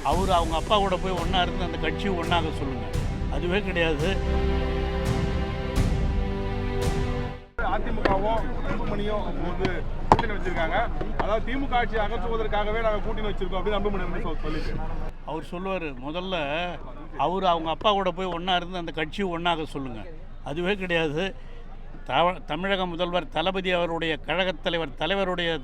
அவர் அவங்க அப்பா கூட போய் ஒன்றா இருந்து அந்த கட்சியை ஒன்றாக சொல்லுங்கள். அதுவே கிடையாது. அதிமுகவும் அன்புமணியும் வந்து கூட்டணி வச்சிருக்காங்க. அதாவது திமுக ஆட்சி அகற்றுவதற்காகவே நாங்கள் கூட்டணி வச்சிருக்கோம் அப்படின்னு அன்புமணி சொல்லிட்டு அவர் சொல்லுவார். முதல்ல அவர் அவங்க அப்பா கூட போய் ஒன்றா இருந்து அந்த கட்சியை ஒன்றாக சொல்லுங்கள். அதுவே கிடையாது. தமிழக முதல்வர் தளபதி அவருடைய கழகத் தலைவருடைய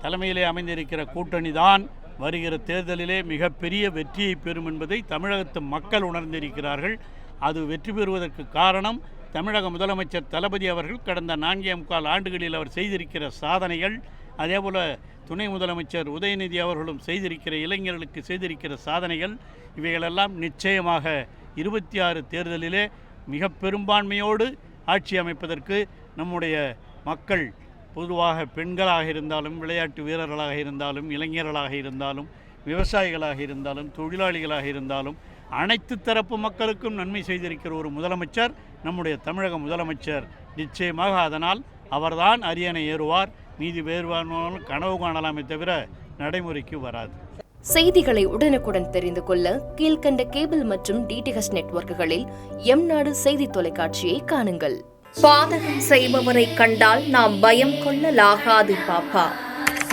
தலைமையிலே அமைந்திருக்கிற கூட்டணி தான் வருகிற தேர்தலிலே மிகப்பெரிய வெற்றியை பெறும் என்பதை தமிழகத்து மக்கள் உணர்ந்திருக்கிறார்கள். அது வெற்றி பெறுவதற்கு காரணம் தமிழக முதலமைச்சர் தளபதி அவர்கள் கடந்த 4.25 ஆண்டுகளில் அவர் செய்திருக்கிற சாதனைகள், அதேபோல் துணை முதலமைச்சர் உதயநிதி அவர்களும் செய்திருக்கிற இளைஞர்களுக்கு செய்திருக்கிற சாதனைகள், இவைகளெல்லாம் நிச்சயமாக 26 தேர்தலிலே மிக பெரும்பான்மையோடு ஆட்சி அமைப்பதற்கு நம்முடைய மக்கள், பொதுவாக பெண்களாக இருந்தாலும், விளையாட்டு வீரர்களாக இருந்தாலும், இளைஞர்களாக இருந்தாலும், விவசாயிகளாக இருந்தாலும், தொழிலாளிகளாக இருந்தாலும், அனைத்து தரப்பு மக்களுக்கும் நன்மை செய்திருக்கிற ஒரு முதலமைச்சர் நம்முடைய தமிழக முதலமைச்சர். நிச்சயமாக அதனால் அவர்தான் அரியணை ஏறுவார். மீதி வேறுவானாலும் கனவு காணலாமே தவிர நடைமுறைக்கு வராது. செய்திகளை உடனுக்குடன் தெரிந்து கொள்ள கீழ்கண்ட கேபிள் மற்றும் டிடிஹெச் நெட்வொர்க்குகளில் எம்நாடு செய்தி தொலைக்காட்சியை காணுங்கள். பாதகம் செய்பவரை கண்டால் நாம் பயம் கொள்ளலாகாது பாப்பா.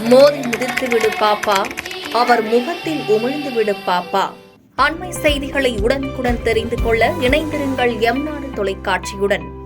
மோதி மிதித்துவிடு பாப்பா, அவர் முகத்தில் உமிழ்ந்து விடு பாப்பா. அண்மை செய்திகளை உடனுக்குடன் தெரிந்து கொள்ள இணைந்திருங்கள் எம்நாடு தொலைக்காட்சியுடன்.